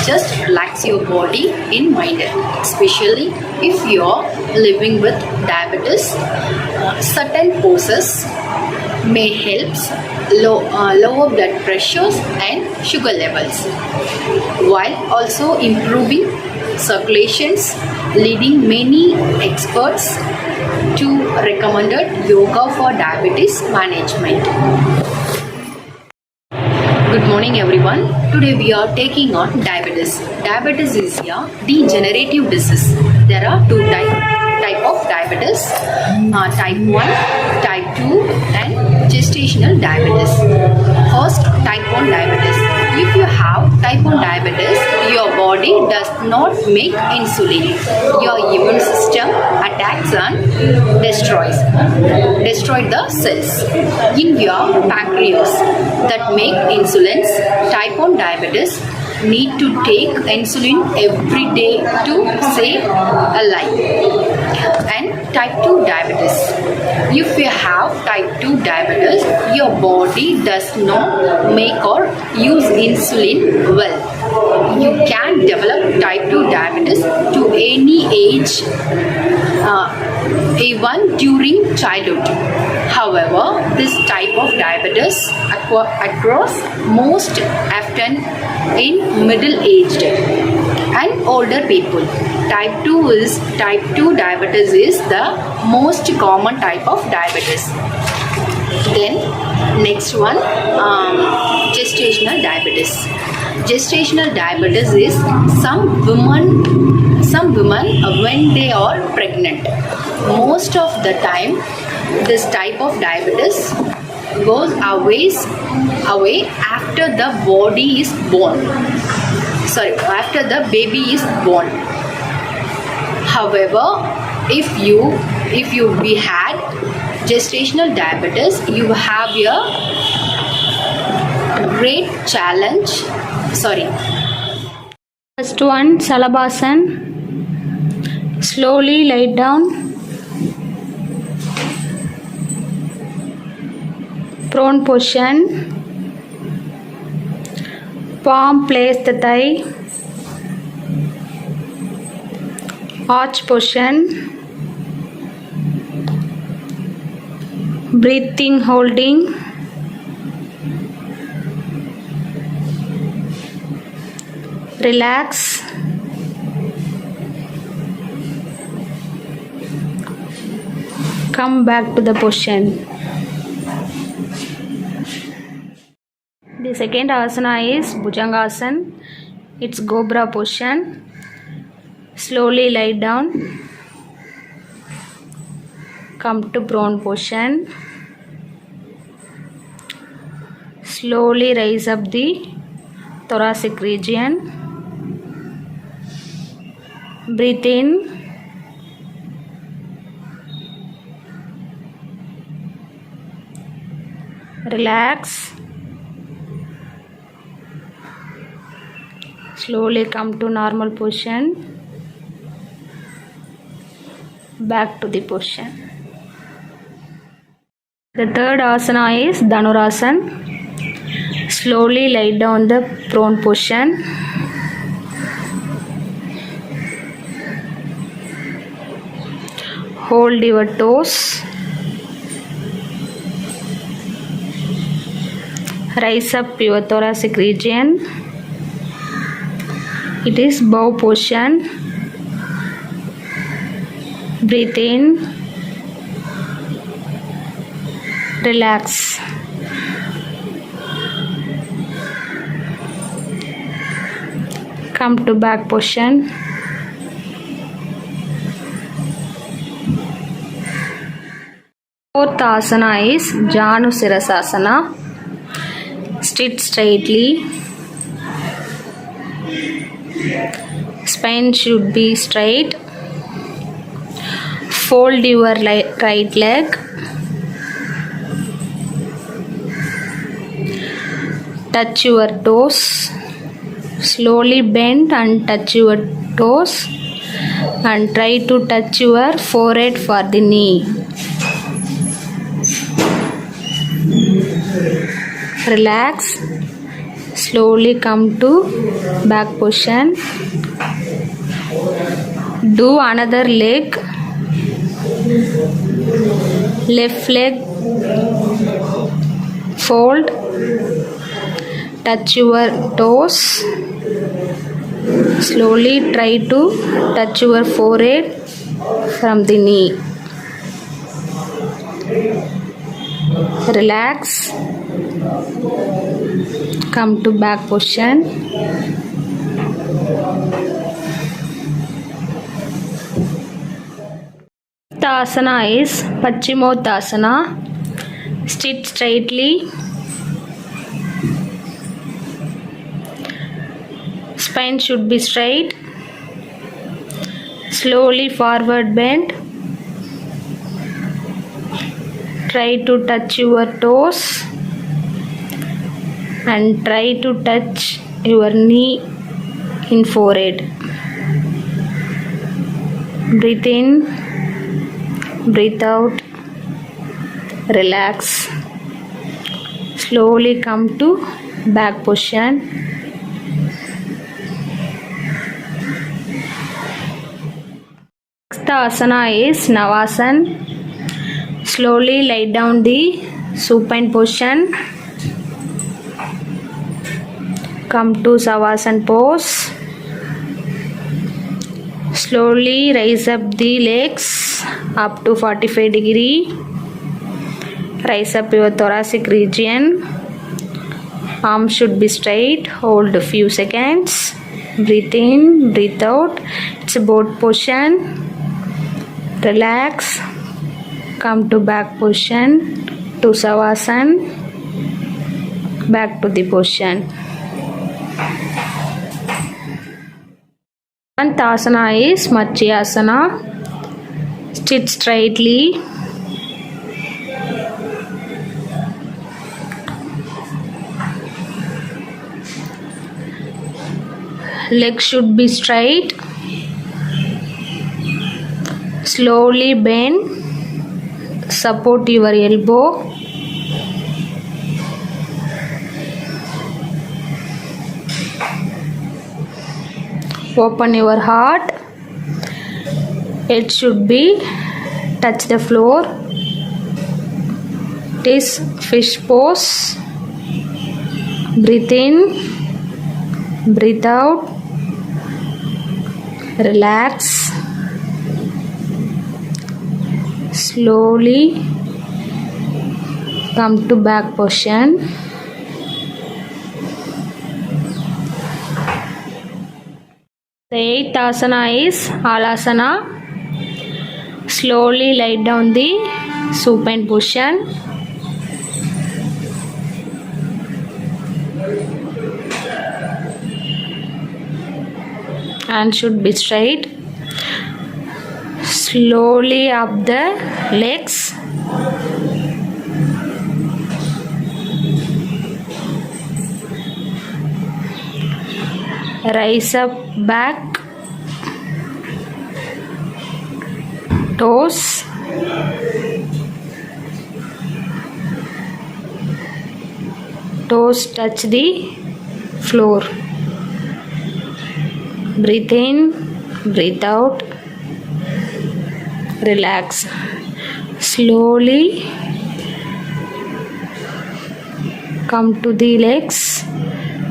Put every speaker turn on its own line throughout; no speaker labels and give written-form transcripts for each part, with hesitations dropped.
just relax your body and mind, especially if you are living with diabetes. Certain poses may help lower blood pressures and sugar levels, while also improving circulations, leading many experts to recommended yoga for diabetes management. Good morning everyone. Today we are taking on diabetes. Diabetes is a degenerative disease. There are two type of diabetes, type 1, type 2 and gestational diabetes. First, type 1 diabetes. If you have type 1 diabetes, your body does not make insulin. Your immune system attacks and destroys the cells in your pancreas that make insulins. Type 1 diabetes need to take insulin every day to stay alive. And type 2 diabetes. If you have type 2 diabetes, your body does not make or use insulin well. You can develop type 2 diabetes to any age, even during childhood. However, this type of diabetes occurs most often in middle-aged and older people. Type 2 diabetes is the most common type of diabetes. Then next one, gestational diabetes. Gestational diabetes is some women when they are pregnant. Most of the time this type of diabetes goes away after the body is born. After the baby is born. However, if you had gestational diabetes, you have a great challenge.
First one, Salabhasan. Slowly lie down. Prone position. Palm place the thigh. Arch position. Breathing holding. Relax. Come back to the position. The second asana is Bhujangasana. It's Cobra position. Slowly lie down. Come to prone position. Slowly raise up the thoracic region. Breathe in. Relax. Slowly come to normal position. Back to the position. The third asana is Dhanurasana. Slowly lie down the prone position. Hold your toes. Rise up your thoracic region. It is bow position. Breathe in. Relax. Come to back position. Fourth asana is Janu Sirasasana. Sit straightly. Spine should be straight. Fold your right leg. Touch your toes. Slowly bend and touch your toes. And try to touch your forehead for the knee. Relax. Slowly come to back position. Do another leg. Left leg fold. Touch your toes. Slowly try to touch your forehead from the knee. Relax. Come to back position. The asana is Paschimottanasana. Sit straightly. Spine should be straight. Slowly forward bend. Try to touch your toes and try to touch your knee in forehead. Breathe in, breathe out, relax. Slowly come to back position. Next asana is Navasana. Slowly lie down the supine position. Come to Savasana pose. Slowly raise up the legs up to 45 degree. Raise up your thoracic region. Arms should be straight. Hold a few seconds. Breathe in, breathe out. It's a boat position. Relax. Come to back position to Savasana. Back to the position. Asana is Matsyaasana. Sit straightly. Legs should be straight. Slowly bend. Support your elbow. Open your heart. It should be touch the floor. It is fish pose. Breathe in, breathe out, relax. Slowly come to back position. The eighth asana is Halasana. Slowly lie down the supine position. Hands should be straight. Slowly up the legs. Rise up back. Toes. Toes touch the floor. Breathe in, breathe out, relax. Slowly come to the legs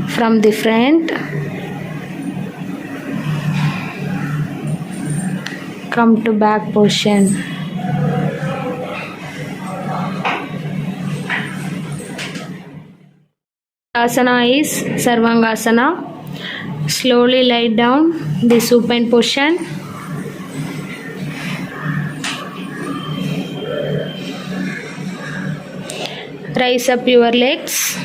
from the front. Come to back position. Asana is Sarvangasana. Slowly lie down the supine position. Raise up your legs.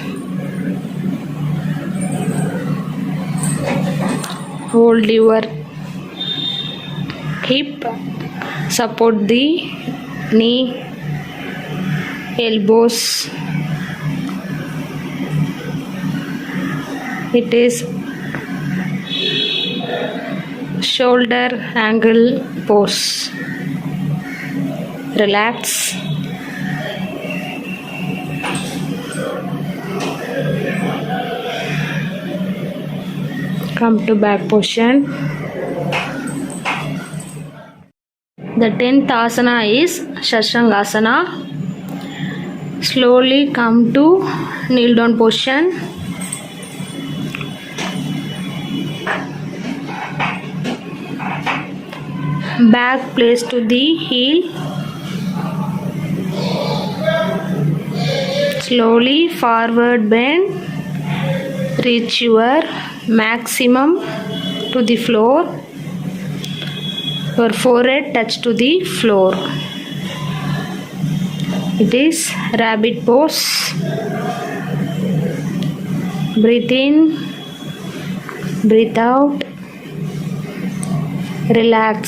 Hold your hip. Support the knee, elbows. It is shoulder angle pose. Relax. Come to back position. The 10th asana is Shashangasana. Slowly come to kneel down position. Back place to the heel. Slowly forward bend. Reach your maximum to the floor. Your forehead touch to the floor. It is rabbit pose. Breathe in, breathe out. Relax.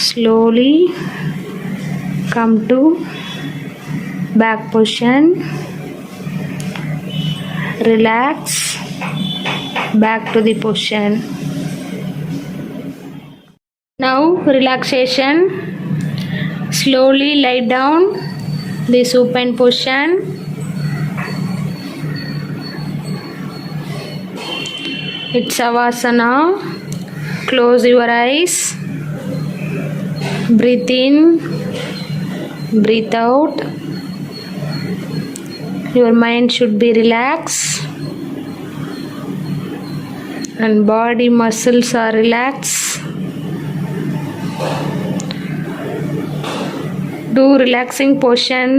Slowly come to back position. Relax. Back to the position. Now relaxation. Slowly lie down the supine position. It's Savasana. Close your eyes. Breathe in, breathe out. Your mind should be relaxed and body muscles are relaxed. Do relaxing position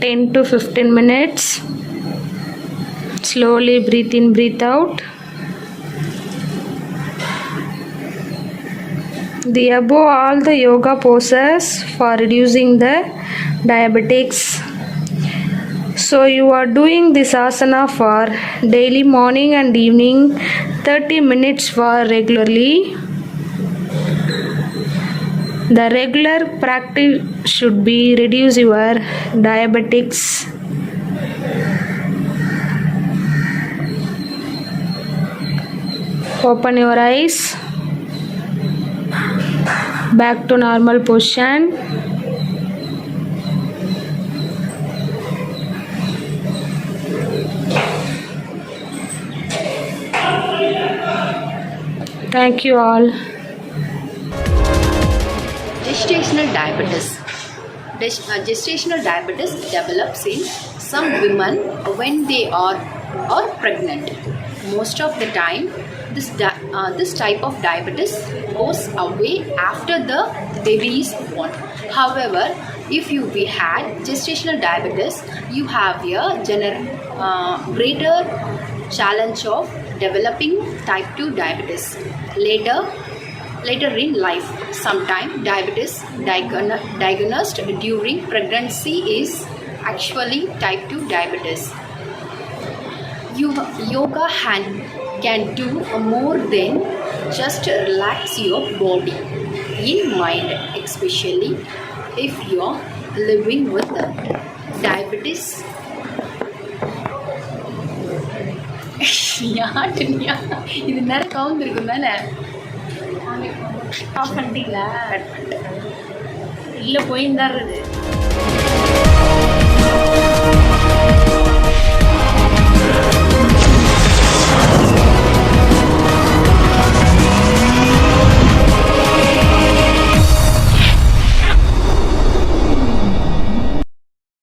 10 to 15 minutes. Slowly breathe in, breathe out. The above all the yoga poses for reducing the diabetics. So you are doing this asana for daily morning and evening 30 minutes for regularly. The regular practice should be reduce your diabetics. Open your eyes. Back to normal position. Thank you all.
Gestational diabetes. Gestational diabetes develops in some women when they are pregnant. Most of the time, this type of diabetes goes away after the baby is born. However, if you had gestational diabetes, you have a greater challenge of developing type 2 diabetes later in life. Sometimes diabetes diagnosed during pregnancy is actually type 2 diabetes. Yoga can do more than just relax your body in mind, especially if you're living with diabetes. இது நேரம் கவுந்திருக்கும் தானே of பண்ணிட்டீங்களா? Cut பண்ணிட்டேன். இல்லை போயிருந்தாருது.